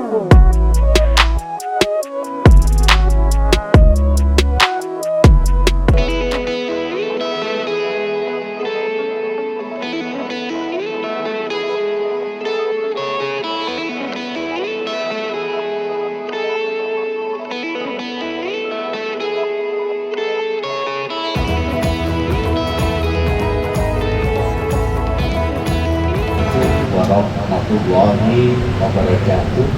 warahmatullahi wabarakatuh.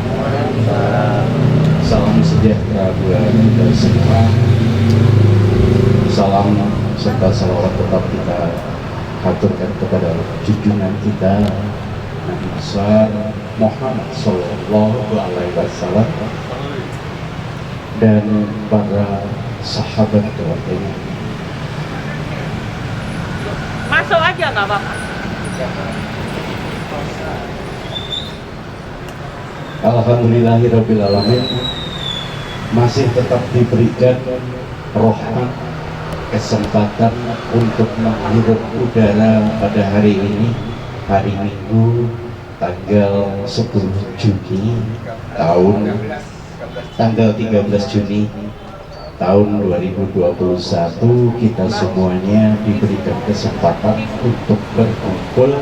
Salam sejahtera buat kita semua. Salam serta salawat tetap kita haturkan kepada junjungan kita Nabi besar Muhammad Sallallahu Alaihi Wasallam dan para sahabat keluarganya. Masuk aja nggak apa-apa. Alhamdulillahirrabbilalamin, masih tetap diberikan rahmat kesempatan untuk menghirup udara pada hari ini, hari Minggu tanggal 10 Juni tanggal 13 Juni tahun 2021. Kita semuanya diberikan kesempatan untuk berkumpul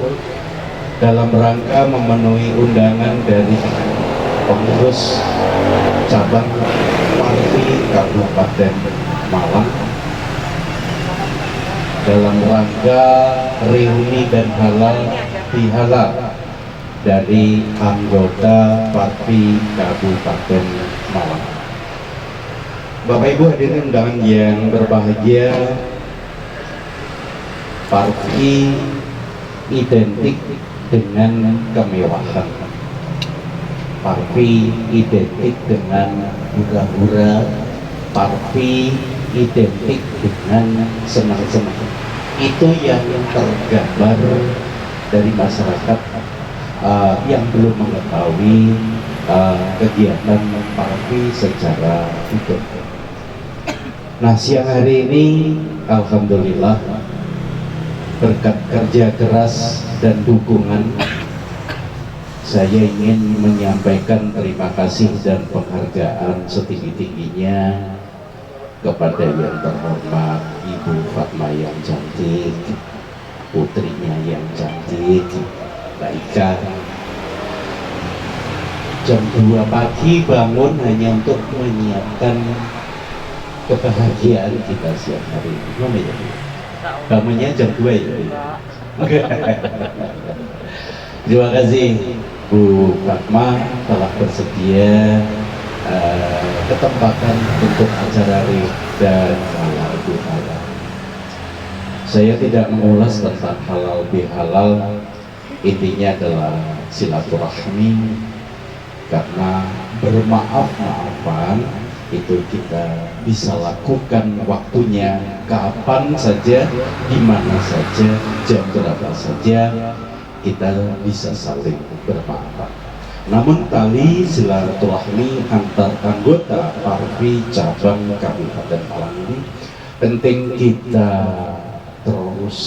dalam rangka memenuhi undangan dari pengurus cabang Parvi Kabupaten Malang dalam rangka reuni dan halal bihalal dari anggota Parvi Kabupaten Malang. Bapak Ibu hadirin undangan yang berbahagia, Parvi identik dengan kemewahan. Parvi identik dengan hura-hura. Parvi identik dengan senang-senang. Itu yang tergambar dari masyarakat yang belum mengetahui kegiatan Parvi secara utuh. Nah, siang hari ini alhamdulillah berkat kerja keras dan dukungan, saya ingin menyampaikan terima kasih dan penghargaan setinggi-tingginya kepada yang terhormat Ibu Fatma yang cantik, putrinya yang cantik, Mbak Ika. Jam 2 pagi bangun hanya untuk menyiapkan kebahagiaan kita siang hari ini. Mana ya? Bangunnya jam 2 ya? Terima kasih Bu Fatma telah bersedia ketempatan untuk acara dan halal bihalal. Saya tidak mengulas tentang halal bihalal, intinya adalah silaturahmi, karena bermaaf-maafan itu kita bisa lakukan waktunya kapan saja, di mana saja, jam berapa saja, kita bisa saling bermaafan. Namun tali silaturahmi antar anggota Parvi cabang Kabupaten Malang ini penting kita terus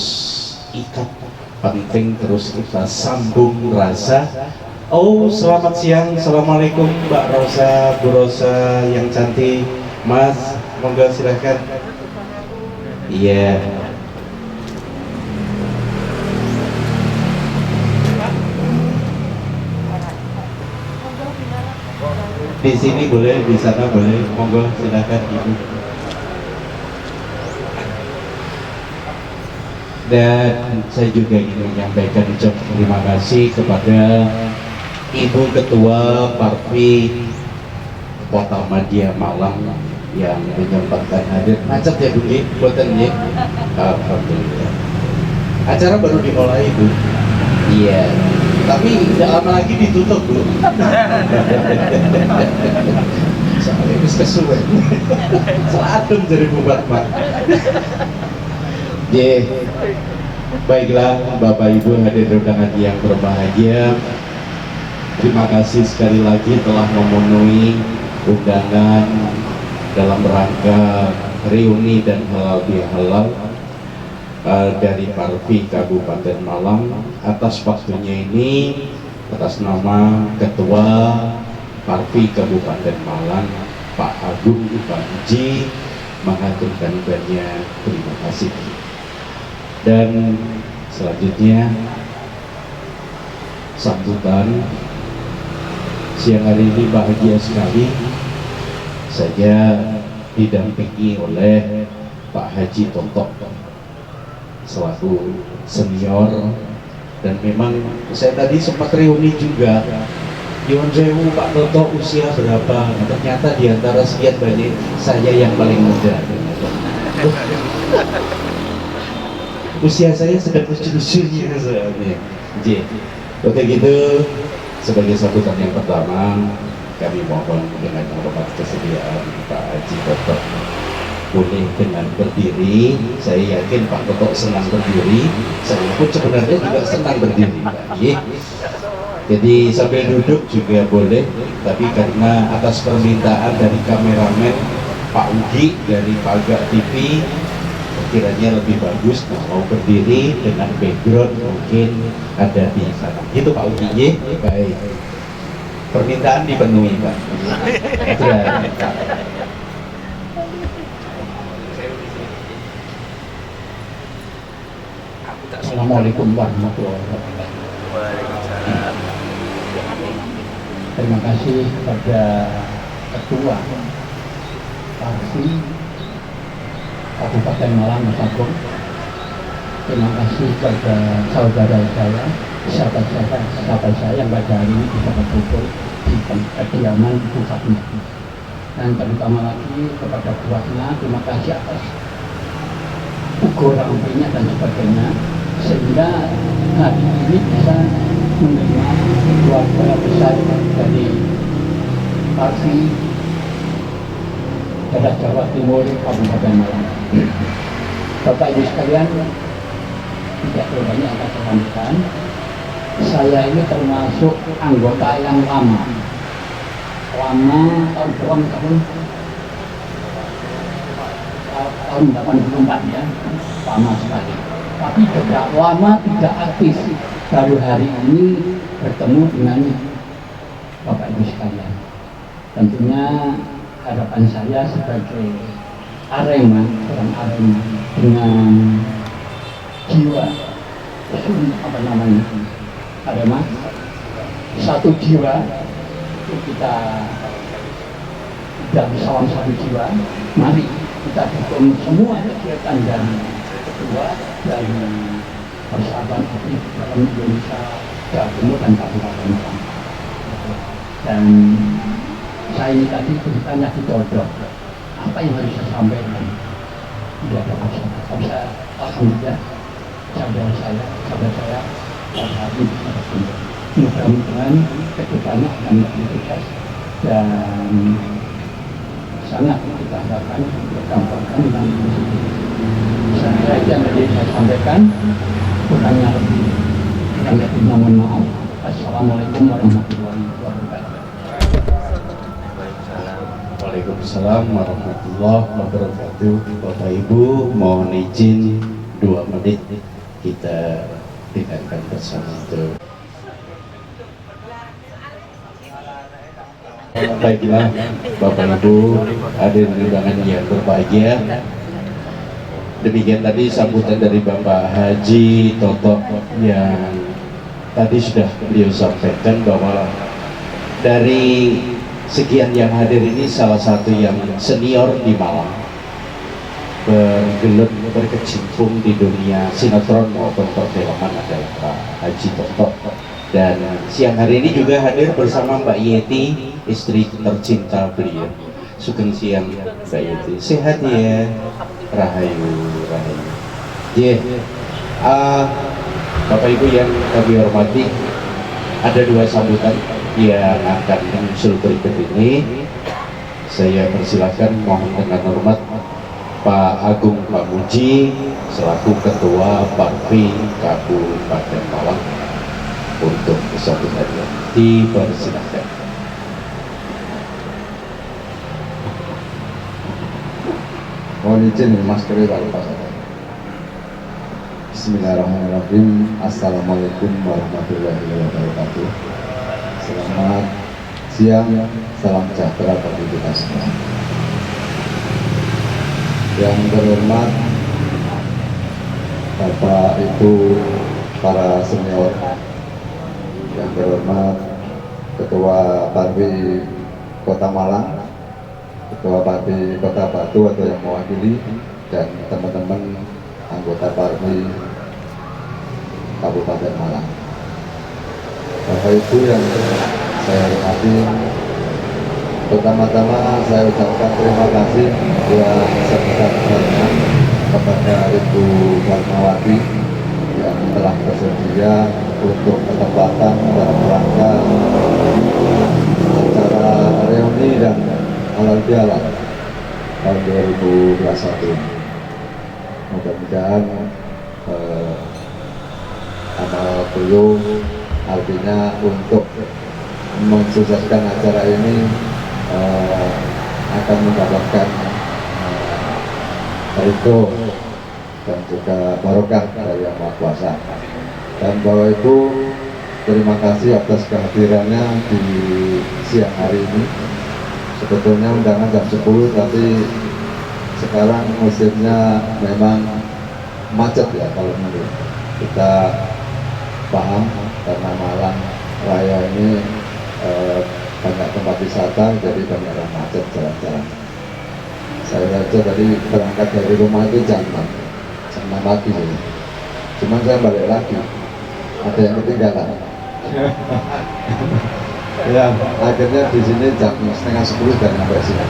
ikat, penting terus kita sambung rasa. Oh, selamat siang, assalamualaikum Mbak Rosa, Bu Rosa yang cantik, Mas, monggo silahkan. Iya. Di sini boleh, di sana boleh, monggo silahkan Ibu. Dan saya juga ingin menyampaikan ucapan terima kasih kepada Ibu Ketua Parvi Kota Madia Malang yang menyempatkan hadir. Macet ya Bu, buatan ya. Alhamdulillah. Acara baru dimulai Bu. Iya. Tapi tidak lama lagi ditutup Bu. Soalnya ini kesuwen. Salah adem dari Bu Fatma. Yeah. Baiklah Bapak Ibu hadirin undangan yang berbahagia, terima kasih sekali lagi telah memenuhi undangan dalam rangka reuni dan halal bihalal dari Parvi Kabupaten Malang. Atas waktunya ini, atas nama Ketua Parvi Kabupaten Malang, Pak Agung Pak Muji, mengaturkan banyak terima kasih. Dan selanjutnya sambutan siang hari ini bahagia sekali saya didampingi oleh Pak Haji Tontok selaku senior, dan memang saya tadi sempat reuni juga. Nyuwun sewu Pak Toto usia berapa? Nah, ternyata di antara sekian banyak saya yang paling muda. Usia saya sedang lucu-lucunya soalnya. Oke gitu, sebagai sambutan yang pertama kami mohon dengan hormat kesediaan Pak Haji Toto boleh dengan berdiri. Saya yakin Pak Toto senang berdiri, saya pun sebenarnya juga senang berdiri. Jadi sambil duduk juga boleh, tapi karena atas permintaan dari kameramen Pak Ugi dari Paga TV, kiranya lebih bagus kalau berdiri dengan background mungkin ada di sana. Itu Pak Ugi, baik. Permintaan dipenuhi Pak. Assalamualaikum warahmatullahi wabarakatuh. Waalaikumsalam. Terima kasih kepada Ketua Parvi Kabupaten Malang Mas Agung. Terima kasih kepada saudara saya, sahabat saya yang pada hari ini bisa berkumpul di kediaman pusatnya. Dan terutama lagi kepada buatnya, terima kasih atas ukur rampingnya dan sebagainya, sehingga hari ini bisa menerima keluarga besar dari Parvi daerah Jawa Timur Kabupaten Malang. Bapak Ibu sekalian, tidak terlalu banyak yang saya sampaikan. Saya ini termasuk anggota yang lama tahun 84 ya, lama sekali. Tapi tidak lama tidak aktif. Baru hari ini bertemu dengan Bapak Ibu sekalian. Tentunya harapan saya sebagai Arema, orang Arema dengan jiwa Arema, satu jiwa, itu kita dalam salam satu jiwa. Mari kita dukung semua kegiatan dari Ketua dan persahabatan aktif dalam Indonesia, Jawa Timur dan Kabupaten Malang. Dan saya ini tadi ceritanya ditodok, apa yang harus saya sampaikan? Tidak ada masalah. Saya alhamdulillah saudara saya pada hari ini bisa berkumpul. Mudah-mudahan kedepannya akan lebih sukses dan sangat kita harapkan berdampak dengan saya yang tadi saya sampaikan, kurangnya lebih mohon maaf. Assalamualaikum warahmatullahi wabarakatuh. Waalaikumsalam warahmatullahi wabarakatuh. Bapak Ibu, mohon izin 2 menit kita dengarkan bersama itu. Baiklah Bapak Ibu, hadirin undangan yang berbahagia, demikian tadi sambutan dari Bapak Haji Toto yang tadi sudah beliau sampaikan bahwa dari sekian yang hadir ini salah satu yang senior di Malang, bergelut berkecimpung di dunia sinetron maupun perfilman adalah Pak Haji Toto. Dan siang hari ini juga hadir bersama Mbak Yeti, istri tercinta beliau. Sugeng siang Mbak Yeti, sehat ya? Rahayu. Bapak Ibu yang kami hormati, ada 2 sambutan yang akan menyusul berikut ini. Saya persilakan, mohon dengan hormat Pak Agung Pak Muji selaku Ketua Parvi Kabupaten Malang untuk sambutannya. Dipersilakan. Mohon izin Mas Keri Pak Lupa. Bismillahirrahmanirrahim. Assalamualaikum warahmatullahi wabarakatuh. Selamat siang, salam sejahtera bagi kita semua. Yang terhormat Bapak Ibu para senior, yang terhormat Ketua Parwi Kota Malang, Ketua Parwi Kota Batu atau yang mewakili, dan teman-teman anggota Parwi Kabupaten Malang. Bapak Ibu yang saya hormati, pertama-tama saya ucapkan terima kasih yang sebesar-besarnya kepada Ibu Fatmawati yang telah bersedia untuk ketempatan dalam rangka acara reuni dan halal bihalal tahun 2021. Mudah-mudahan amal beliau artinya untuk mensukseskan acara ini akan mendapatkan ridho dan juga barokah dari Yang Maha Kuasa. Dan Bapak Ibu, terima kasih atas kehadirannya di siang hari ini. Sebetulnya undangan jam 10, tapi sekarang musimnya memang macet ya, kalau menurut kita paham, karena Malang Raya ini banyak tempat wisata, jadi banyak yang macet jalan-jalan. Saya saja tadi berangkat dari rumah itu jam 6 pagi ini. Cuman saya balik lagi, ada yang ketinggalan. Ya, akhirnya di sini jam setengah 10 dan sampai sini.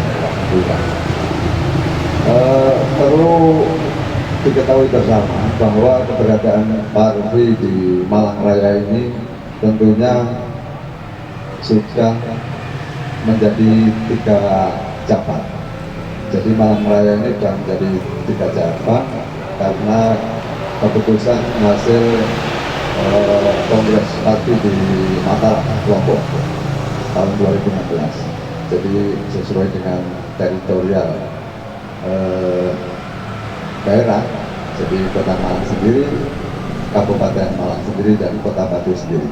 Perlu diketahui bersama bahwa keberadaan Parwi di Malang Raya ini tentunya sudah menjadi 3 cabang. Jadi Malang Raya ini sudah menjadi 3 cabang karena keputusan hasil Kongres Parti di Mataram, Lombok tahun 2016. Jadi sesuai dengan teritorial daerah, jadi Kota Malang sendiri, Kabupaten Malang sendiri, dan Kota Batu sendiri.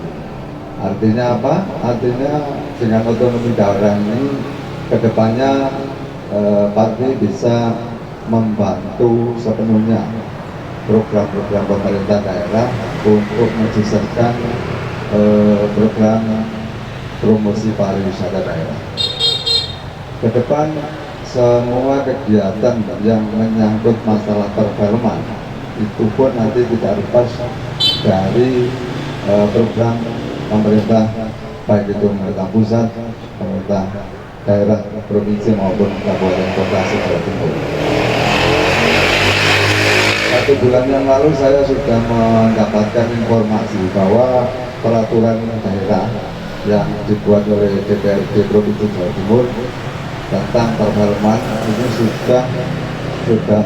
Artinya apa? Artinya dengan otonomi daerah ini kedepannya Parti bisa membantu sepenuhnya program-program pemerintah daerah untuk mensukseskan program promosi pariwisata daerah. Kedepan semua kegiatan yang menyangkut masalah perfilman itu pun nanti tidak lepas dari program pemerintah, baik itu pemerintah pusat, pemerintah daerah, provinsi maupun kabupaten kota se-Jawa Timur. 1 bulan yang lalu saya sudah mendapatkan informasi bahwa peraturan daerah yang dibuat oleh DPRD Provinsi Jawa Timur tentang perfilman ini sudah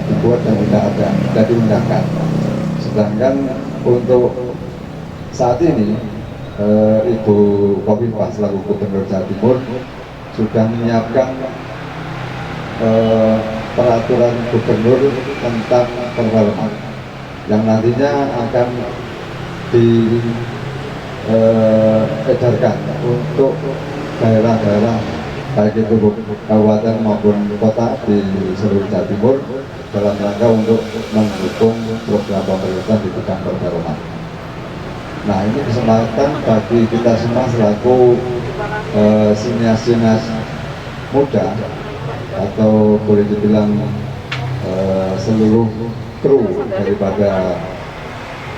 dibuat dan sudah ada, sudah diundangkan. Sedangkan untuk saat ini Ibu Khofifah selaku Gubernur Jawa Timur sudah menyiapkan peraturan gubernur tentang perfilman yang nantinya akan diedarkan untuk daerah-daerah baik itu kabupaten maupun kota di seluruh Jawa Timur dalam rangka untuk mendukung program pemerintah di bidang perfilman. Nah, ini kesempatan bagi kita semua selaku sinias-sinias muda atau boleh dibilang seluruh kru daripada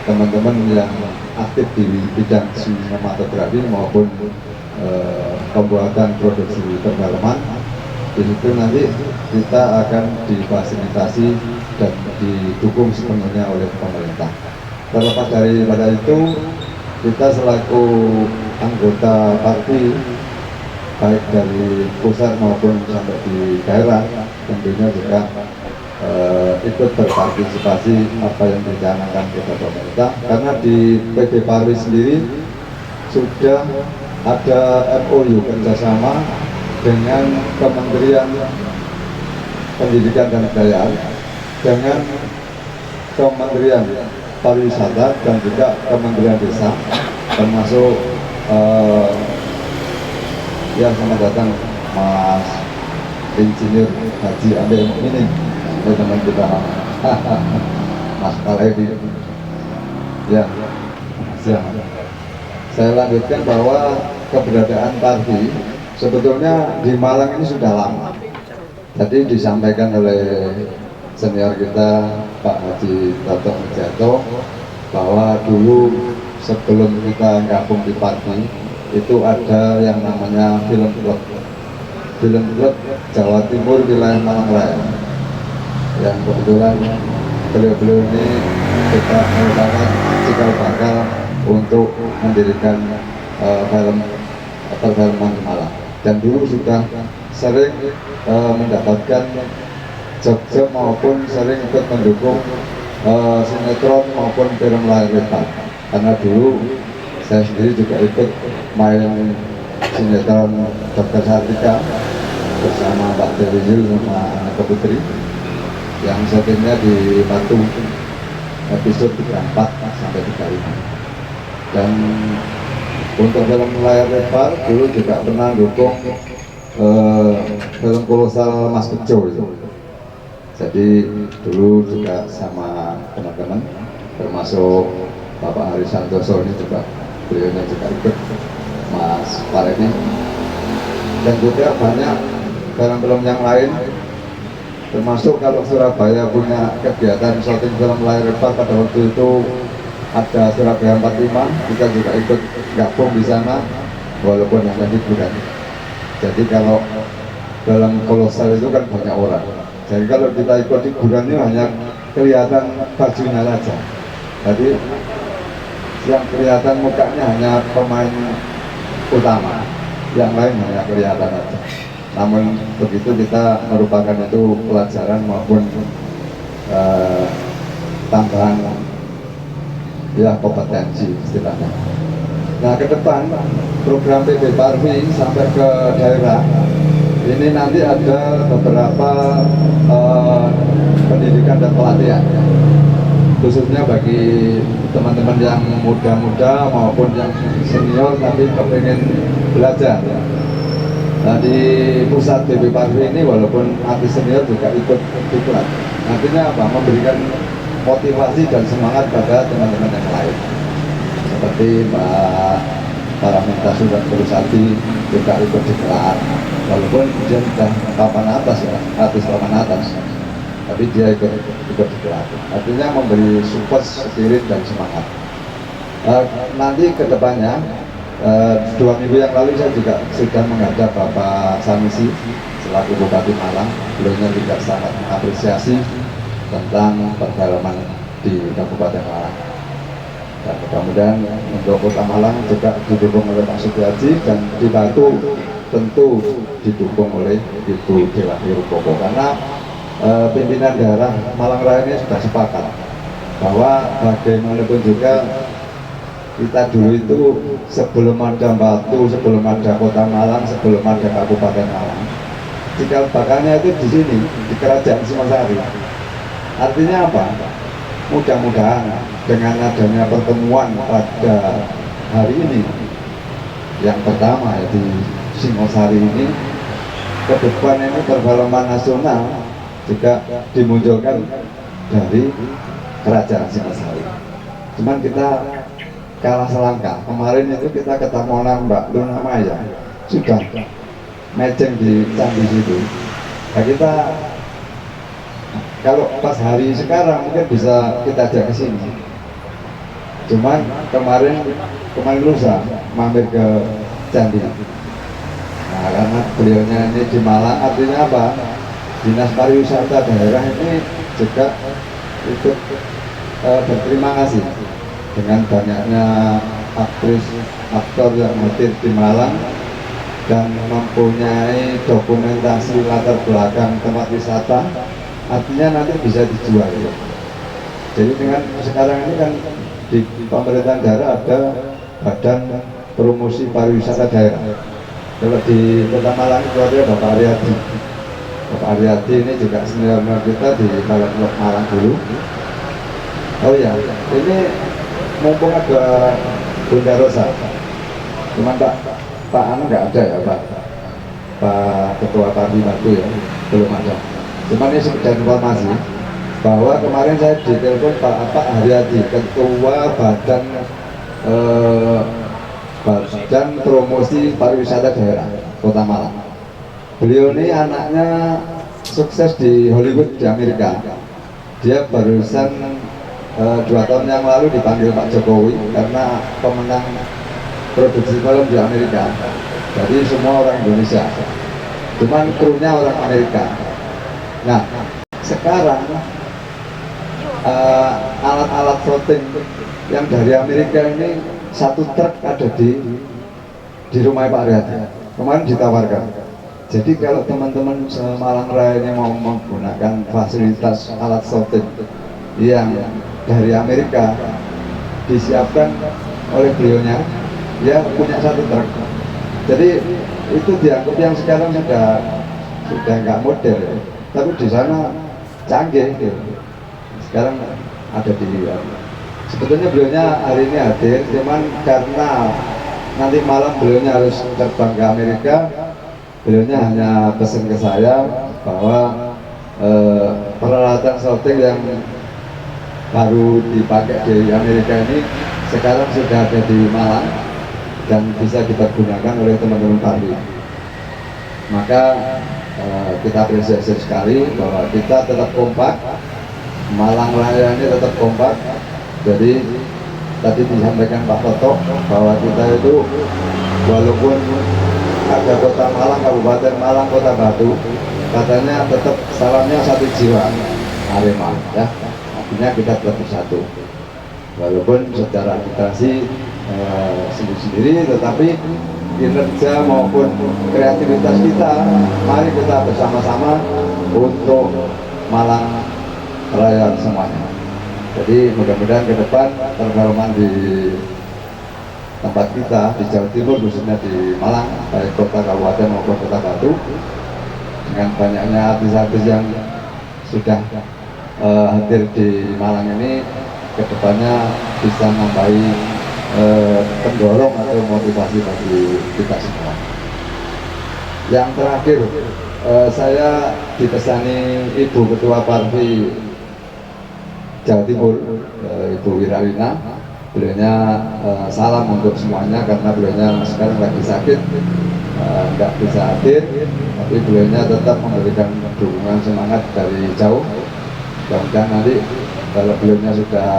teman-teman yang aktif di bidang sinematografi maupun pembuatan produksi perfilman. Di situ nanti kita akan difasilitasi dan didukung sepenuhnya oleh pemerintah. Terlepas daripada itu, kita selaku anggota Parti baik dari pusat maupun sampai di daerah tentunya juga ikut berpartisipasi apa yang dicanangkan oleh pemerintah, karena di PD Parwi sendiri sudah ada MOU kerjasama dengan Kementerian Pendidikan dan Kebudayaan, dengan Kementerian Pariwisata dan juga Kementerian Desa, termasuk Ya, selamat datang Mas Insinyur Haji Amir Mukminin, teman kita Mas Kalevi. Ya, siap. Saya lanjutkan bahwa keberadaan Parvi sebetulnya di Malang ini sudah lama. Tadi disampaikan oleh senior kita Pak Haji Toto Mujato bahwa dulu sebelum kita gabung di Parvi itu ada yang namanya film klub Jawa Timur wilayah Malang Raya, yang kebetulan beliau-beliau ini kita merupakan cikal bakal untuk mendirikan perfilman di Malang, dan dulu sudah sering mendapatkan job-job maupun sering ikut mendukung sinetron maupun film layar lebar, karena dulu saya sendiri juga ikut main sinetron Dr. Sartika bersama Pak Dewi Yul sama Aneka Putri yang syutingnya di Batu, episode 34 sampai 35. Dan untuk film layar lebar dulu juga pernah dukung film kolosal Mas Bejo itu. Jadi dulu juga sama teman-teman termasuk Bapak Hari Santoso ini juga, beliau juga ikut, Mas Pareni, dan juga banyak film-film yang lain, termasuk kalau Surabaya punya kegiatan syuting film layar lebar pada waktu itu ada Surabaya 45, kita juga ikut gabung di sana walaupun hanya hiburan. Jadi kalau dalam kolosal itu kan banyak orang, jadi kalau kita ikut hiburannya hanya kelihatan bajunya saja, jadi yang kelihatan mukanya hanya pemain utama, yang lain hanya kelihatan saja. Namun begitu kita merupakan itu pelajaran maupun tambahan ya kompetensi istilahnya. Nah, ke depan program PB Parvi sampai ke daerah ini nanti ada beberapa pendidikan dan pelatihan, khususnya bagi teman-teman yang muda-muda maupun yang senior tapi kepengen belajar. Nah, di pusat PB Parvi ini walaupun artis senior juga ikut diklat. Artinya apa? Memberikan motivasi dan semangat pada teman-teman yang lain. Seperti Mbak Paraminta Surat Kurusati juga ikut diklat. Walaupun dia sudah papan atas ya, artis papan atas, tapi dia ikut diklat. Artinya memberi support, spirit dan semangat. Nanti ke depannya 2 minggu yang lalu saya juga sudah menghadap Bapak Sanusi selaku Bupati Malang. Beliau juga sangat mengapresiasi tentang perfilman di Kabupaten Malang, dan mudah-mudahan untuk Kota Malang juga didukung oleh Pak Sutiaji, dan di Batu tentu didukung oleh Ibu Dewahi Rupoko, karena pimpinan daerah Malang Raya ini sudah sepakat bahwa bagaimanapun juga kita dulu itu sebelum ada Batu, sebelum ada Kota Malang, sebelum ada Kabupaten Malang, cikal bakalnya itu di sini, di Kerajaan Singosari. Artinya apa? Mudah-mudahan dengan adanya pertemuan pada hari ini, yang pertama ya di Singosari ini, ke depan ini perfilman nasional juga dimunculkan dari Kerajaan Singosari. Cuman kita kalah selangkah. Kemarin itu kita ketemu Mbak Luna Maya, sudah matching di Candi situ. Nah, kita kalau pas hari sekarang mungkin bisa kita ajak ke sini. Cuman kemarin lusa mampir ke Candi. Nah, karena beliaunya ini di Malang, artinya apa? Dinas Pariwisata daerah ini juga ikut berterima kasih dengan banyaknya aktris, aktor yang hadir di Malang dan mempunyai dokumentasi latar belakang tempat wisata. Artinya nanti bisa dijual ya. Jadi dengan sekarang ini kan di pemerintahan daerah ada Badan Promosi Pariwisata Daerah. Kalau di Kota Malang itu ada Bapak Aryadi. Bapak Aryadi ini juga senior kita di Balai Malang dulu. Oh ya, ini mumpung ada Bunda Rosa, cuman Pak Anu nggak ada ya Pak. Pak Ketua Parti Batu ya, belum ada. Cuman ini sekedar informasi bahwa kemarin saya ditelepon Pak Haryadi, Ketua Badan Promosi Pariwisata Daerah Kota Malang. Beliau ini anaknya sukses di Hollywood di Amerika. Dia barusan 2 tahun yang lalu dipanggil Pak Jokowi karena pemenang produksi film di Amerika. Jadi semua orang Indonesia, cuman krunya orang Amerika. Nah, sekarang alat-alat floating yang dari Amerika ini 1 truk ada di rumah Pak Haryadi. Kemarin ditawarkan. Jadi kalau teman-teman Malang Raya ini mau menggunakan fasilitas alat floating yang dari Amerika disiapkan oleh beliaunya, dia punya 1 truk. Jadi itu dianggap yang sekarang sudah nggak modern, tapi di sana canggih gitu. Sekarang ada di luar. Sebetulnya beliaunya hari ini hadir, cuman karena nanti malam beliaunya harus terbang ke Amerika, beliaunya hanya pesan ke saya bahwa peralatan shooting yang baru dipakai di Amerika ini sekarang sudah ada di Malang dan bisa kita gunakan oleh teman-teman Parti. Maka kita apresiasi sekali bahwa kita tetap kompak, Malang Raya ini tetap kompak. Jadi tadi disampaikan Pak Toto bahwa kita itu walaupun ada Kota Malang, Kabupaten Malang, Kota Batu, katanya tetap salamnya 1 jiwa, Arema ya. Artinya kita tetap bersatu. Walaupun secara agitasi sendiri-sendiri, tetapi kinerja maupun kreativitas kita, mari kita bersama-sama untuk Malang Raya semuanya. Jadi mudah-mudahan ke depan perfilman di tempat kita di Jawa Timur, khususnya di Malang, baik kota kabupaten maupun kota Batu, dengan banyaknya artis-artis yang sudah hadir di Malang ini, kedepannya bisa nambahi pendorong atau motivasi bagi kita semua. Yang terakhir, saya dipesani Ibu Ketua Parti Jawa Timur, Ibu Wiralina. Beliaunya salam untuk semuanya karena beliaunya sekarang lagi sakit, nggak bisa hadir, tapi beliaunya tetap memberikan dukungan semangat dari jauh. Mudah-mudahan nanti kalau beliaunya sudah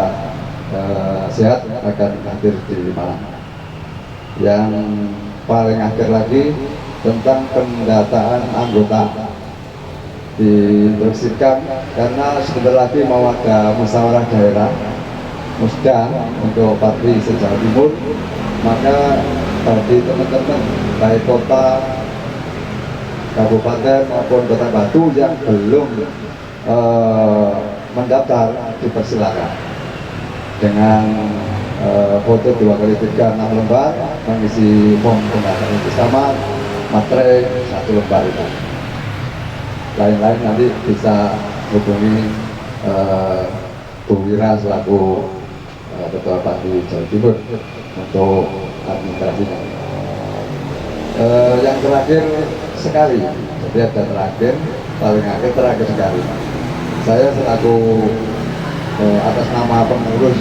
sehat akan hadir di Malang. Yang paling akhir lagi tentang pendataan anggota diinstruksikan, karena sebentar lagi mau ada musyawarah daerah musda untuk Parti se-Jawa Timur, maka bagi teman-teman baik kota, kabupaten maupun kota Batu yang belum mendaftar dipersilakan dengan foto 2x3 6 lembar, mengisi form pendaftaran itu sama, materai 1 lembar itu. Lain-lain nanti bisa hubungi Bu Wira selaku Ketua Parti Jawa Timur untuk administrasinya. Yang terakhir sekali, jadi ada terakhir, paling akhir terakhir sekali. Saya selaku atas nama pengurus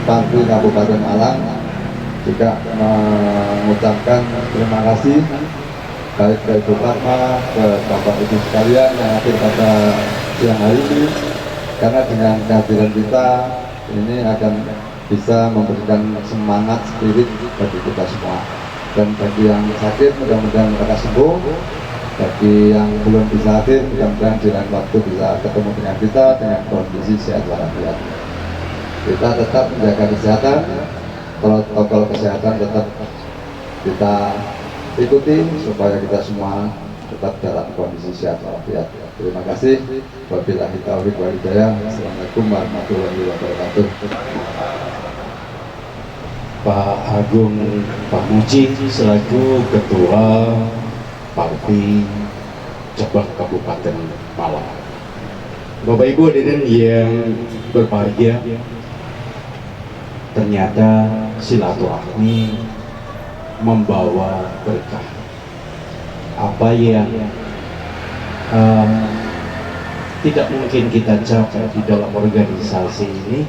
Parti Kabupaten Malang juga mengucapkan terima kasih baik ke Ibu Fatma, ke Bapak Ibu sekalian yang hadir pada siang hari ini, karena dengan kehadiran kita ini akan bisa memberikan semangat spirit bagi kita semua. Dan bagi yang sakit mudah-mudahan mereka sembuh, bagi yang belum bisa hadir mudah-mudahan di lain waktu bisa ketemu dengan kita dengan kondisi sehat walafiat. Kita tetap menjaga kesehatan, protokol kesehatan tetap kita ikuti supaya kita semua tetap dalam kondisi sehat walafiat. Terima kasih. Wabillahi taufiq wal hidayah. Assalamualaikum warahmatullahi wabarakatuh. Pak Agung Pak Muji selaku Ketua Parti Cabang Kabupaten Malang. Bapak Ibu hadirin yang berbahagia, ternyata silaturahmi membawa berkah. apa yang eh, tidak mungkin kita capai di dalam organisasi ini.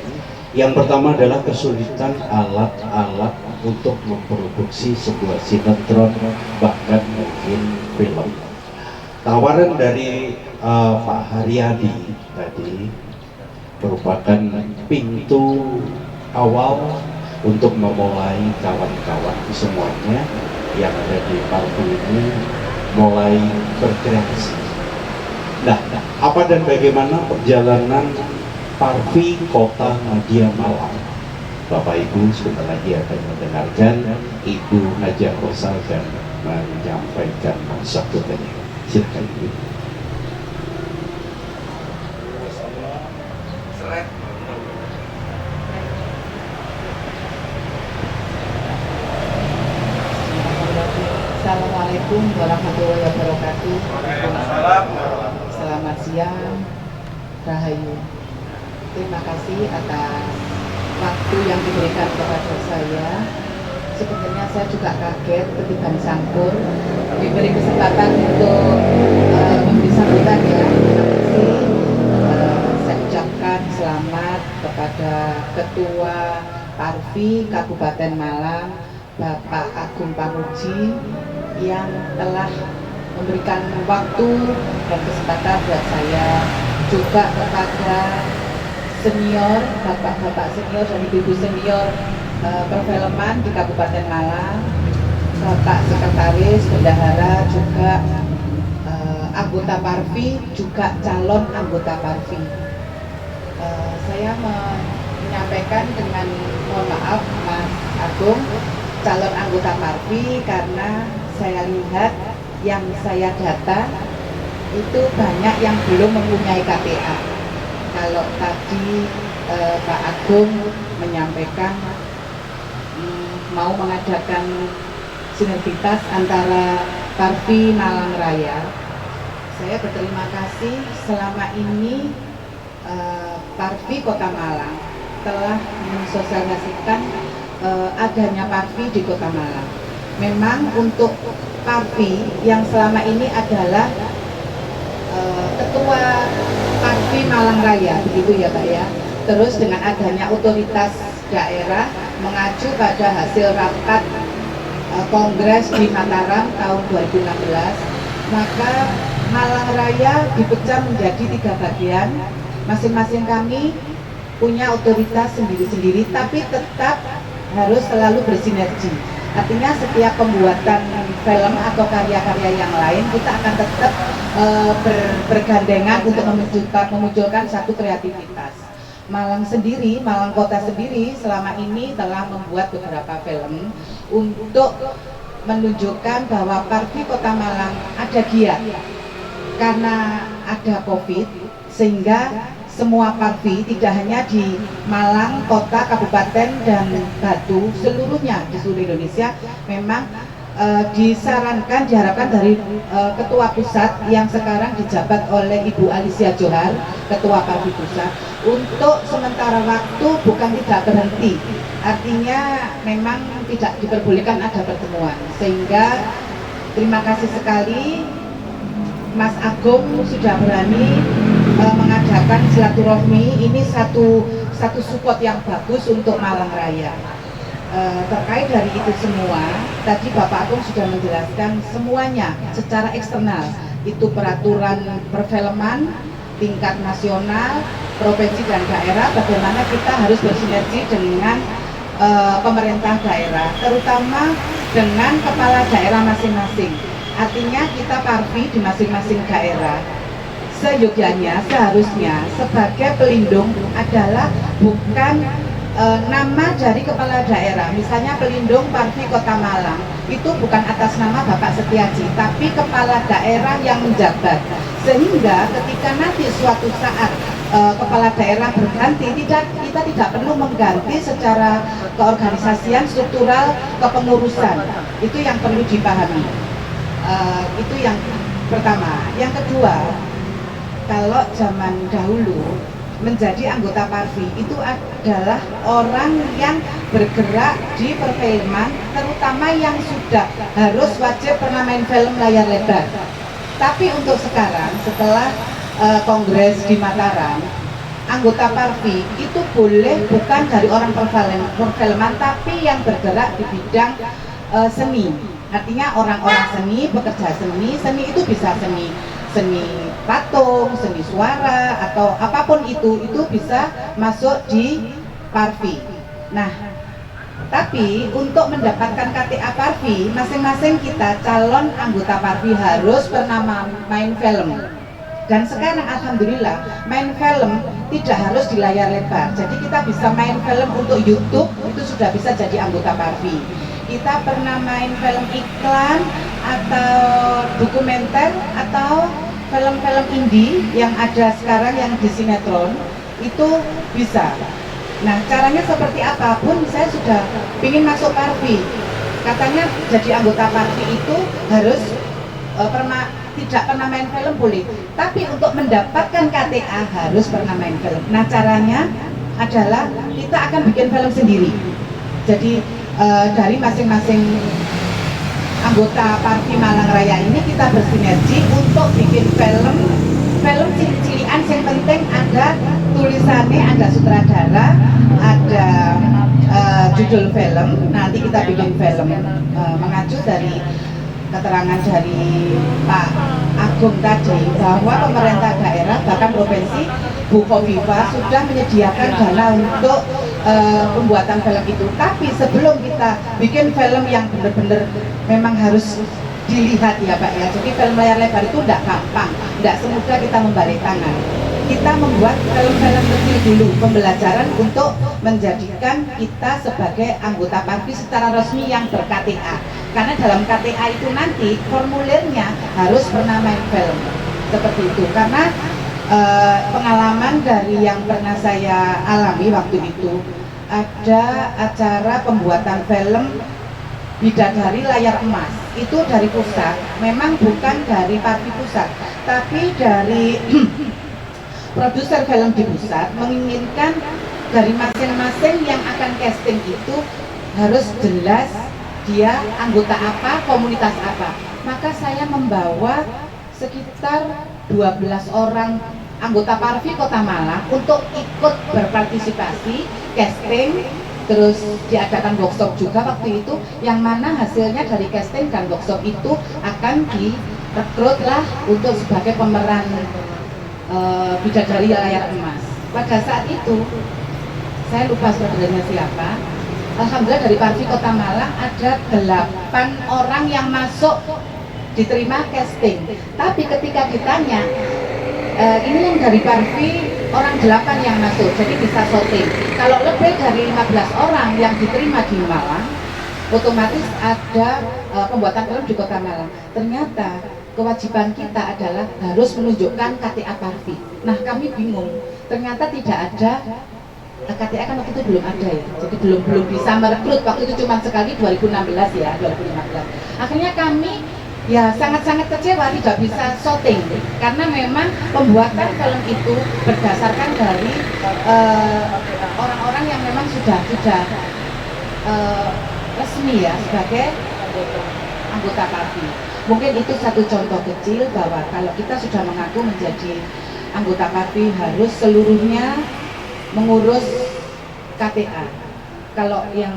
Yang pertama adalah kesulitan alat-alat untuk memproduksi sebuah sinetron, bahkan mungkin film. Tawaran dari Pak Haryadi tadi merupakan pintu awal untuk memulai kawan-kawan semuanya yang ada di Parvi ini mulai berkreasi. Nah, apa dan bagaimana perjalanan Parvi Kota Madya Malang? Bapak Ibu sebentar lagi akan mendengarkan Ibu Najah Rosa akan menyampaikan sambutannya. Silakan Ibu. Assalamualaikum warahmatullahi wabarakatuh. Selamat siang, Rahayu. Terima kasih atas waktu yang diberikan kepada saya. Sebenarnya saya juga kaget ketika disangkur diberi kesempatan untuk memberi sambutan ya. Terima kasih. Saya ucapkan selamat kepada Ketua Parvi Kabupaten Malang, Bapak Agung Pamuji, yang telah memberikan waktu dan kesempatan buat saya, juga kepada senior, bapak-bapak senior dan ibu-ibu senior perfilman di Kabupaten Malang, Bapak Sekretaris, Bendahara, juga anggota Parvi, juga calon anggota Parvi. Saya menyampaikan dengan mohon maaf Mas Agung, calon anggota Parvi, karena saya lihat yang saya data itu banyak yang belum mempunyai KTA. Kalau tadi Pak Agung menyampaikan mau mengadakan sinergitas antara Parvi Malang Raya, saya berterima kasih selama ini Parvi Kota Malang telah mensosialisasikan adanya Parvi di Kota Malang. Memang untuk Parvi yang selama ini adalah Ketua Parvi Malang Raya, begitu ya Pak ya. Terus dengan adanya otoritas daerah mengacu pada hasil rapat Kongres di Mataram tahun 2016, maka Malang Raya dipecah menjadi 3 bagian. Masing-masing kami punya otoritas sendiri-sendiri, tapi tetap harus selalu bersinergi. Artinya setiap pembuatan film atau karya-karya yang lain kita akan tetap bergandengan untuk memunculkan satu kreativitas. Malang sendiri, Malang Kota sendiri selama ini telah membuat beberapa film untuk menunjukkan bahwa Parvi Kota Malang ada giat. Karena ada COVID, sehingga semua Parvi tidak hanya di Malang, kota, kabupaten, dan Batu, seluruhnya di seluruh Indonesia memang disarankan, diharapkan dari Ketua Pusat yang sekarang dijabat oleh Ibu Alicia Johar, Ketua Parvi Pusat, untuk sementara waktu bukan tidak berhenti, artinya memang tidak diperbolehkan ada pertemuan, sehingga terima kasih sekali Mas Agung sudah berani mengadakan silaturahmi. Ini satu support yang bagus untuk Malang Raya. Terkait dari itu semua, tadi Bapak Agung sudah menjelaskan semuanya secara eksternal. Itu peraturan perfilman tingkat nasional, provinsi dan daerah, bagaimana kita harus bersinergi dengan pemerintah daerah, terutama dengan kepala daerah masing-masing. Artinya kita Parvi di masing-masing daerah seyogyanya seharusnya sebagai pelindung adalah bukan nama dari kepala daerah. Misalnya pelindung Parvi Kota Malang itu bukan atas nama Bapak Setiaji, tapi kepala daerah yang menjabat, sehingga ketika nanti suatu saat kepala daerah berganti, kita tidak perlu mengganti secara keorganisasian, struktural, kepengurusan. Itu yang perlu dipahami. Itu yang pertama. Yang kedua, kalau zaman dahulu menjadi anggota Parvi itu adalah orang yang bergerak di perfilman, terutama yang sudah harus wajib pernah main film layar lebar. Tapi untuk sekarang setelah kongres di Mataram, anggota Parvi itu boleh bukan dari orang perfilman tapi yang bergerak di bidang seni. Artinya orang-orang seni, pekerja seni, seni itu bisa seni patung, seni suara atau apapun itu bisa masuk di Parvi. Nah, tapi untuk mendapatkan KTA Parvi, masing-masing kita calon anggota Parvi harus pernah main film. Dan sekarang alhamdulillah main film tidak harus di layar lebar. Jadi kita bisa main film untuk YouTube, itu sudah bisa jadi anggota Parvi. Kita pernah main film iklan atau dokumenter atau film-film indie yang ada sekarang yang di sinetron itu bisa. Nah, caranya seperti apapun saya sudah ingin masuk Parvi. Katanya jadi anggota Parvi itu harus tidak pernah main film boleh, tapi untuk mendapatkan KTA harus pernah main film. Nah, caranya adalah kita akan bikin film sendiri. Jadi dari masing-masing anggota Parvi Malang Raya ini kita bersinergi untuk bikin film cilik-cilikan, yang penting ada tulisannya, ada sutradara, ada judul film. Nanti kita bikin film mengacu dari keterangan dari Pak Agung tadi bahwa pemerintah daerah bahkan provinsi Bu Khofifa sudah menyediakan dana untuk pembuatan film itu. Tapi sebelum kita bikin film yang benar-benar memang harus dilihat ya Pak ya, jadi film layar lebar itu tidak gampang, tidak semudah kita membalik tangan. Kita membuat film-film kecil dulu, pembelajaran untuk menjadikan kita sebagai anggota Parvi secara resmi yang ber-KTA. Karena dalam KTA itu nanti formulirnya harus pernah main film, seperti itu. Karena pengalaman dari yang pernah saya alami waktu itu, ada acara pembuatan film Bidadari Layar Emas, itu dari pusat, memang bukan dari Parvi pusat, tapi dari produser film di pusat menginginkan dari masing-masing yang akan casting itu harus jelas dia anggota apa, komunitas apa. Maka saya membawa sekitar 12 orang anggota Parvi Kota Malang untuk ikut berpartisipasi casting. Terus diadakan workshop juga waktu itu, yang mana hasilnya dari casting dan workshop itu akan direkrut lah untuk sebagai pemeran Bidadari Layar Emas. Pada saat itu saya lupa saudaranya siapa. Alhamdulillah dari Parvi Kota Malang ada 8 orang yang masuk diterima casting. Tapi ketika ditanya ini yang dari Parvi orang 8 yang masuk, jadi bisa syuting. Kalau lebih dari 15 orang yang diterima di Malang, otomatis ada pembuatan film di Kota Malang. Ternyata kewajiban kita adalah harus menunjukkan KTA Parvi. Nah, kami bingung, ternyata tidak ada KTA, kan waktu itu belum ada ya, jadi belum bisa merekrut. Waktu itu cuma sekali 2016 ya, 2015. Akhirnya kami ya sangat-sangat kecewa tidak bisa syuting karena memang pembuatan film itu berdasarkan dari orang-orang yang memang sudah resmi ya sebagai anggota Parvi. Mungkin itu satu contoh kecil bahwa kalau kita sudah mengaku menjadi anggota Parvi harus seluruhnya mengurus KTA. Kalau yang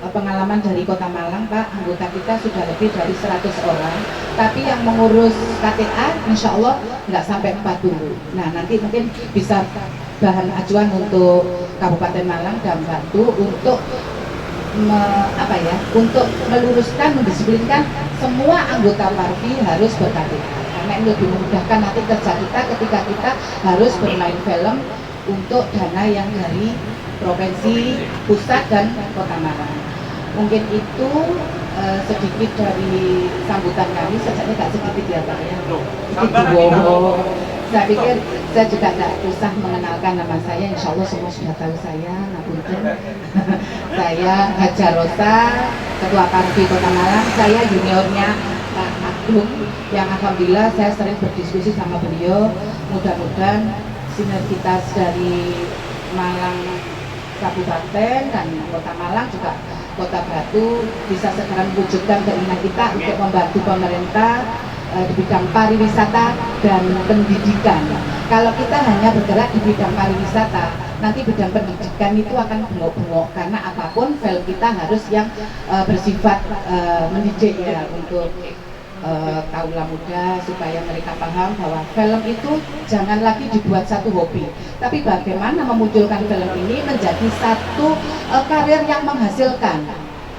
pengalaman dari Kota Malang Pak, anggota kita sudah lebih dari 100 orang, tapi yang mengurus KTA insya Allah nggak sampai 40. Nah, nanti mungkin bisa bahan acuan untuk Kabupaten Malang dan Bantu untuk untuk meluruskan, mendisiplinkan semua anggota Parvi harus ber-KTA, karena ini lebih memudahkan nanti kerja kita ketika kita harus bermain film untuk dana yang dari provinsi, pusat, dan Kota Malang. Mungkin itu sedikit dari sambutan kami, sejaknya tak sedikit ya Pak ya. Wow. Saya pikir saya juga tidak usah mengenalkan nama saya, insya Allah semua sudah tahu saya, ngapunten. Saya Haja Rosa, Ketua Parvi Kota Malang, saya juniornya Pak Agung, yang alhamdulillah saya sering berdiskusi sama beliau. Mudah-mudahan sinergitas dari Malang Kabupaten dan Kota Malang juga Kota Batu bisa segera mewujudkan keinginan kita untuk membantu pemerintah di bidang pariwisata dan pendidikan. Kalau kita hanya bergerak di bidang pariwisata, nanti bidang pendidikan itu akan bengok-bengok karena apapun film kita harus yang bersifat mendidik ya untuk kaula muda supaya mereka paham bahwa film itu jangan lagi dibuat satu hobi, tapi bagaimana memunculkan film ini menjadi satu karir yang menghasilkan.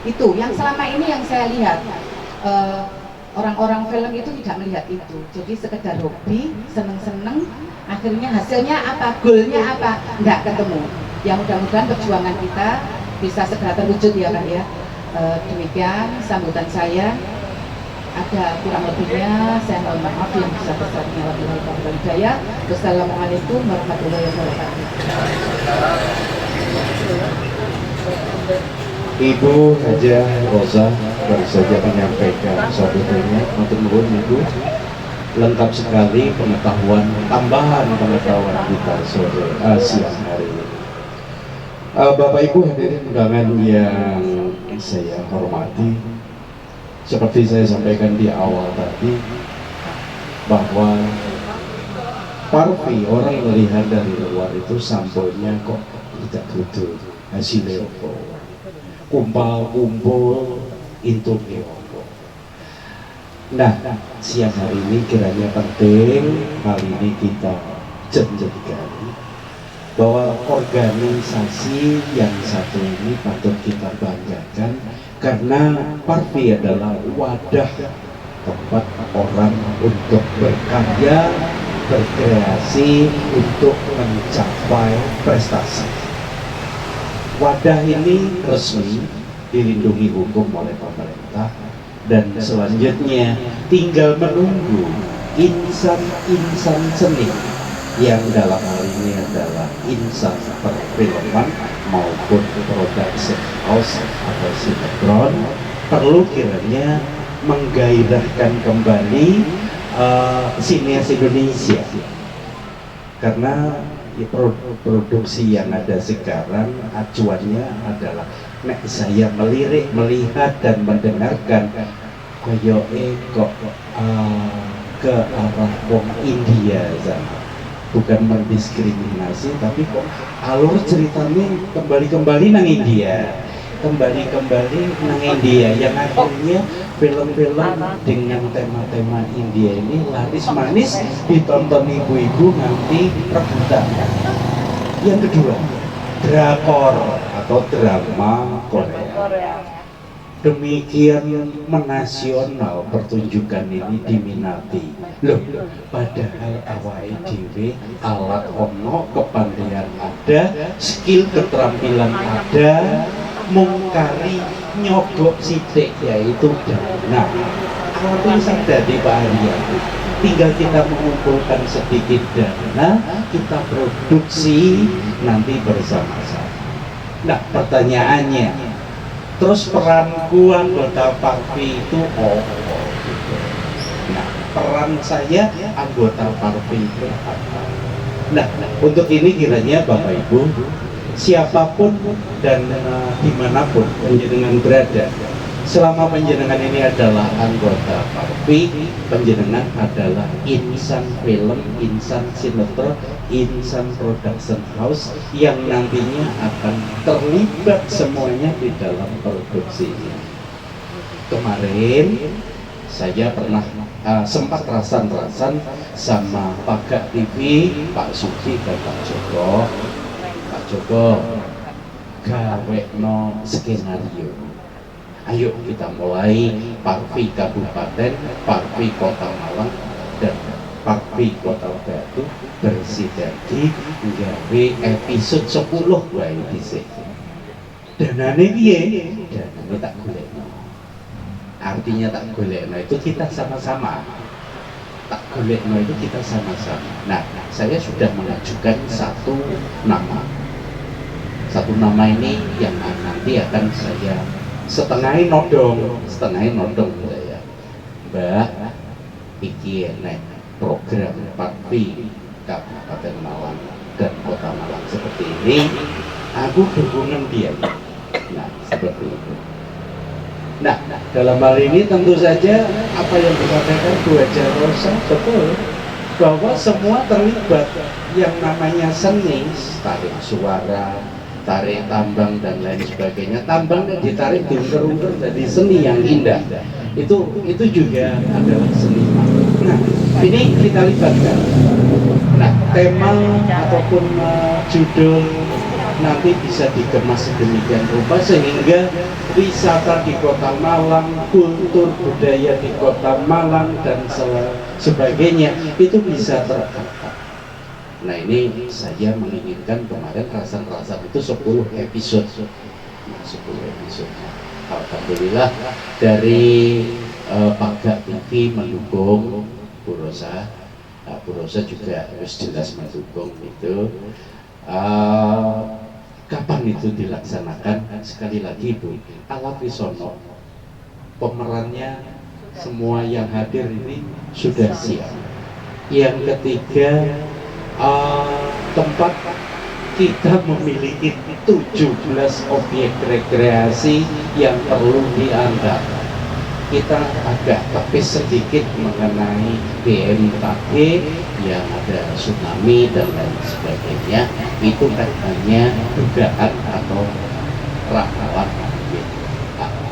Itu yang selama ini yang saya lihat orang-orang film itu tidak melihat itu, jadi sekedar hobi, seneng-seneng, akhirnya hasilnya apa, goalnya apa, nggak ketemu. Ya mudah-mudahan perjuangan kita bisa segera terwujud ya Pak ya. Demikian sambutan saya. Ada kurang lebihnya saya mohon maaf yang besar-besarnya. Wassalamualaikum warahmatullahi wabarakatuh. Ibu Haja Rosa baru saja menyampaikan sebetulnya untuk nuhun Ibu, lengkap sekali pengetahuan, tambahan pengetahuan kita sore siang hari ini. Bapak Ibu hadirin undangan yang saya hormati, seperti saya sampaikan di awal tadi bahwa Parvi orang melihat dari luar itu sampulnya kok tidak betul hasilnya kumpul itu opo. Nah, siang hari ini kiranya penting kali ini kita jadikan bahwa organisasi yang satu ini patut kita banggakan karena Parvi adalah wadah tempat orang untuk berkarya, berkreasi untuk mencapai prestasi. Wadah ini resmi dilindungi hukum oleh pemerintah dan selanjutnya tinggal menunggu insan-insan seni yang dalam hal ini adalah insan perfilman maupun production house atau sinetron perlu kiranya menggairahkan kembali sinias Indonesia, karena produksi yang ada sekarang acuannya adalah nek saya melirik, melihat dan mendengarkan koyoke kok ke arah wong India sana. Bukan mendiskriminasi, tapi kok alur ceritanya kembali nang India, kembali nang India, yang akhirnya film-film dengan tema-tema India ini laris manis ditonton ibu-ibu nanti rebutan. Yang kedua, drakor atau drama Korea. Demikian menasional pertunjukan ini diminati. Loh, padahal awake dhewe alat ono, kepandaian ada, skill keterampilan ada, mungkari nyogok sidik yaitu dana. Alat tulisan dari Pak Haryadi. Tinggal kita mengumpulkan sedikit dana, kita produksi nanti bersama-sama. Nah, pertanyaannya, terus peranku anggota Parvi itu apa? Nah, peran saya anggota Parvi itu apa? Nah, untuk ini kiranya Bapak Ibu, siapapun dan dimanapun penjenengan berada, selama penjenengan ini adalah anggota Parvi, penjenengan adalah insan film, insan sinetron, insan production house yang nantinya akan terlibat semuanya di dalam produksi ini. Kemarin saya pernah sempat rasan-rasan sama Pak Gak TV, Pak Suki dan Pak Joko. Pak Joko gawe no skenario. Ayo kita mulai Parvi Kabupaten, Parvi Kota Malang dan Parvi Kota Batu bersinergi gawe episode 10 wae dhisik. Danane piye? Danane tak golekno. Artinya tak golekno itu kita sama-sama. Tak golekno itu kita sama-sama. Nah, saya sudah mengajukan satu nama. Satu nama ini yang nanti akan saya setengahnya nodong saya. Mbak, iki enek program Parvi Kabupaten Malang dan Kota Malang seperti ini, aku dukungan dia. Nah, seperti itu. Nah, dalam hal ini tentu saja apa yang dikatakan Bu Haja Rosa betul, bahwa semua terlibat yang namanya seni, tarik suara, tarik tambang dan lain sebagainya. Tambang ditarik diungker-ungker jadi seni yang indah. Itu juga adalah seniman. Nah, ini kita libatkan. Nah, tema ataupun judul nanti bisa dikemas sedemikian rupa sehingga wisata di Kota Malang, kultur budaya di Kota Malang dan sebagainya itu bisa terangkat. Nah, ini saya menginginkan kemarin rasan-rasan itu 10 episode. Nah, 10 episode. Alhamdulillah dari Paga TV mendukung Bu Rosa. Nah, Bu Rosa juga harus jelas mendukung itu. Kapan itu dilaksanakan? Sekali lagi Bu, Ala Wisono, pemerannya semua yang hadir ini sudah siap. Yang ketiga, tempat kita memiliki 17 objek rekreasi yang perlu dianggap. Kita agak tepis sedikit mengenai BMKG yang ada tsunami dan lain sebagainya. Itu kan hanya dugaan atau rakalan.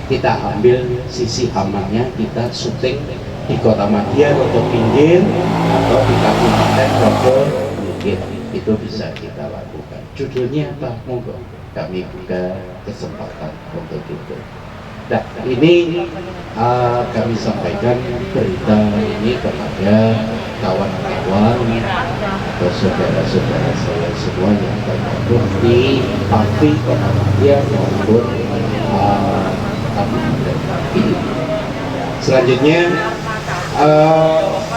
Kita ambil sisi amannya, kita syuting di Kota Madia atau pinggir atau di Kabupaten Bogor mungkin itu bisa kita lakukan. Judulnya apa? Monggo kami buka kesempatan untuk itu. Nah, ini kami sampaikan berita ini kepada kawan-kawan atau saudara-saudara saya semua yang tergabung di Parvi Kota Madia maupun selanjutnya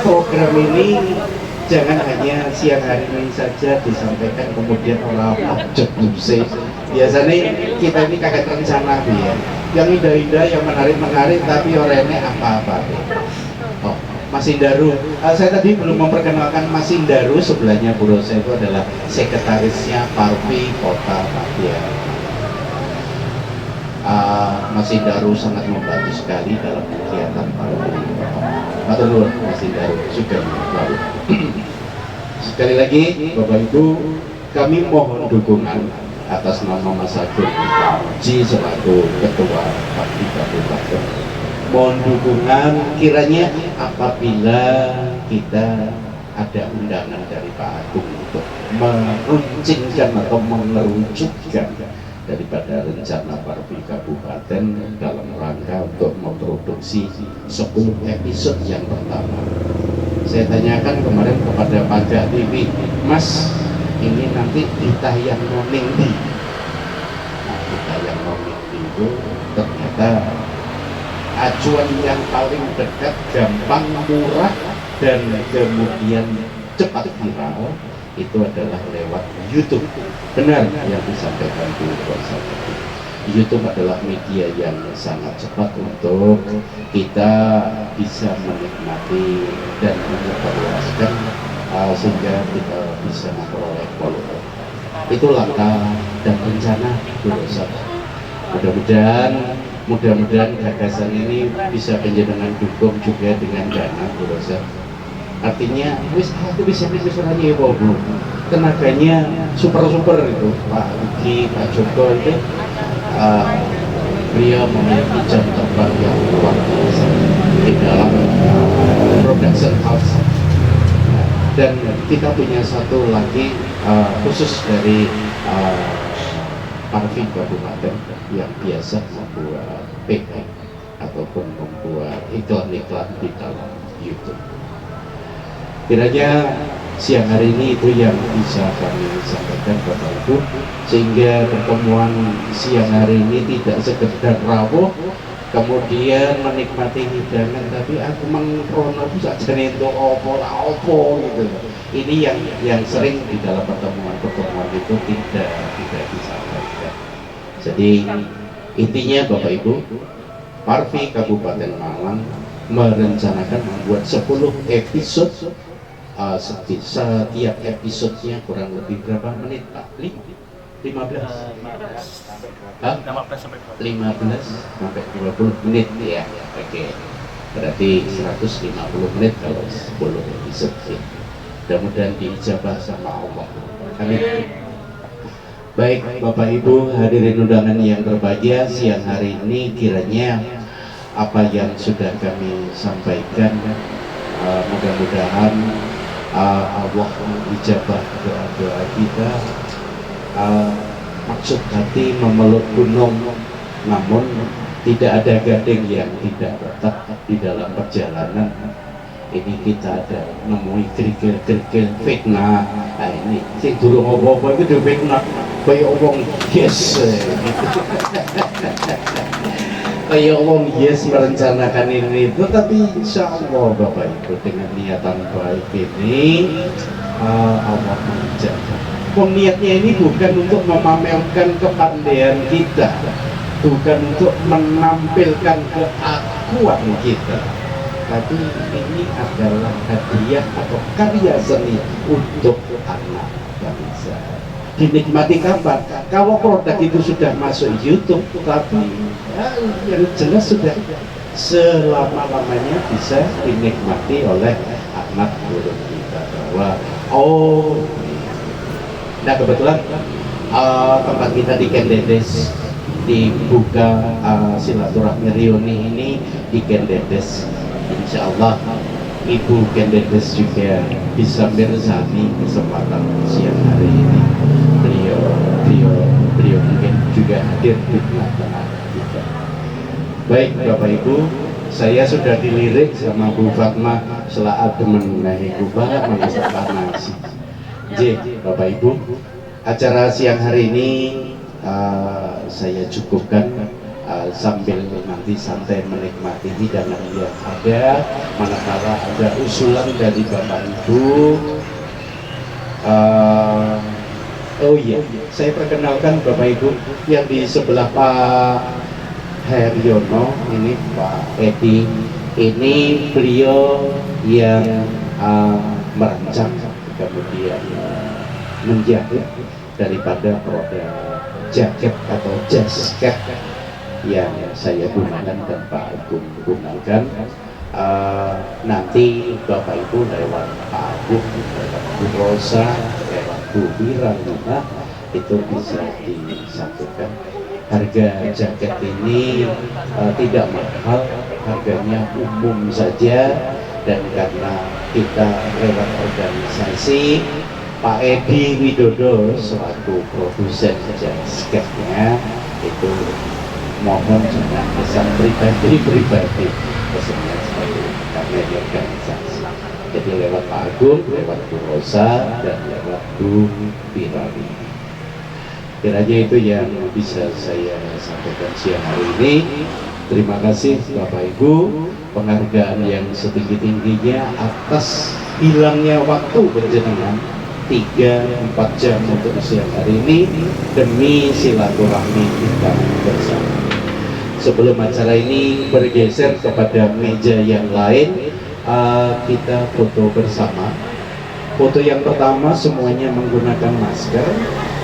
program ini jangan hanya siang hari ini saja disampaikan kemudian orang jebuse. Biasanya kita ini kagak rencana ya, yang indah-indah, yang menarik-menarik, tapi orangnya apa-apa. Oh, Mas Indaru, saya tadi belum memperkenalkan Mas Indaru, sebelahnya Bu Rosa itu adalah sekretarisnya Parvi Kota Madia. Mas Indaru sangat membantu sekali dalam kegiatan Parvi. Matur nuwun Mas Indaru juga membantu. Sekali lagi Bapak Ibu, kami mohon dukungan atas nama Mas Agung Ji selaku Ketua Parvi Kabupaten. Mohon dukungan kiranya apabila kita ada undangan dari Pak Agung untuk meruncingkan atau mengerucutkan daripada rencana Parvi Kabupaten dalam rangka untuk memproduksi 10 episode yang pertama. Saya tanyakan kemarin kepada Paga TV, Mas, ini nanti ditayang noning di. Nah, ditayang noning di itu ternyata acuan yang paling dekat, gampang, murah, dan kemudian cepat viral itu adalah lewat YouTube. Benar yang disampaikan Bu Rosa. YouTube adalah media yang sangat cepat untuk kita bisa menikmati dan menyebarluaskan sehingga kita bisa memperoleh follower. Itu langkah dan rencana Bu Rosa. Mudah-mudahan gagasan ini bisa penjenengan dukung juga dengan dana Bu Rosa. Artinya itu bisa aja Bu. Tenaganya super itu Pak Uki, Pak Joko itu beliau memiliki jam terbang yang luar biasa di dalam production house. Dan kita punya satu lagi khusus dari Parvi Kabupaten yang biasa membuat PK ataupun membuat iklan-iklan di dalam YouTube. Kiranya siang hari ini itu yang bisa kami sampaikan Bapak Ibu, sehingga pertemuan siang hari ini tidak sekedar rawuh kemudian menikmati hidangan, tapi aku mengkrono saja untuk opo gitu. Ini yang sering di dalam pertemuan itu tidak disampaikan. Jadi intinya Bapak Ibu, Parvi Kabupaten Malang merencanakan membuat 10 episode setiap episodenya kurang lebih berapa menit Pak? 15? Hah? 15 sampai 20 menit ya. Oke. Berarti 150 menit kalau 10 episode ya. Mudah-mudahan diijabah sama Allah. Amin. Baik Bapak Ibu hadirin undangan yang berbahagia, siang hari ini kiranya apa yang sudah kami sampaikan mudah-mudahan Allah ijabah doa-doa kita. Maksud hati memeluk gunung, namun tidak ada gading yang tidak retak di dalam perjalanan. Ini kita ada nemui kerikil-kerikil fitnah. Nah ini sing durung apa-apa itu udah fitnah kayak wong yes kayak wong yes merencanakan ini itu, tapi insya Allah Bapak Ibu dengan niatan baik ini Allah menjaga. Niatnya ini bukan untuk memamerkan kepandaian kita, bukan untuk menampilkan keakuan kita, tapi ini adalah hadiah atau karya seni untuk anak bangsa. Dinikmati kapan? Kalau produk itu sudah masuk YouTube, tapi yang jelas sudah selama-lamanya bisa dinikmati oleh anak burung kita, bahwa nah kebetulan tempat kita di Kendedes dibuka silaturahmi reuni ini di Kendedes. Insya Allah Ibu Kendedes juga bisa bersami kesempatan siang hari ini. Beliau mungkin juga hadir di tengah-tengah kita. Baik Bapak Ibu, saya sudah dilirik sama Bu Fatma selaat mengenai banget mengesah nasi. Bapak Ibu, acara siang hari ini saya cukupkan sambil nanti santai menikmati hidangan yang ada. Manakala ada usulan dari Bapak Ibu, oh iya, saya perkenalkan Bapak Ibu yang di sebelah Pak Heryono, ini Pak Edi, ini beliau yang merancang kemudian menjahit daripada produk jaket atau jasket yang saya gunakan dan Pak Agung gunakan. Nanti Bapak Ibu lewat Pak Agung, lewat Bu Rosa, lewat Bu Wiranguna itu bisa disatukan. Harga jaket ini tidak mahal, harganya umum saja, dan karena kita lewat organisasi Pak Edi Widodo selaku produsen jasketnya itu mohon jangan pesan pribadi pesannya seperti kami di organisasi. Jadi lewat Pak Agung, lewat Bu Rosa, dan lewat Bu Pirari. Kiranya itu yang bisa saya sampaikan siang hari ini. Terima kasih Bapak Ibu, penghargaan yang setinggi-tingginya atas hilangnya waktu berjenengan 3-4 jam untuk siang hari ini demi silaturahmi kita bersama. Sebelum acara ini bergeser kepada meja yang lain, kita foto bersama. Foto yang pertama semuanya menggunakan masker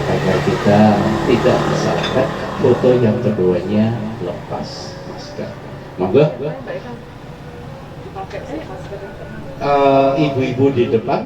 agar kita tidak disalahkan. Foto yang keduanya lepas masker. Monggo. Ibu-ibu di depan.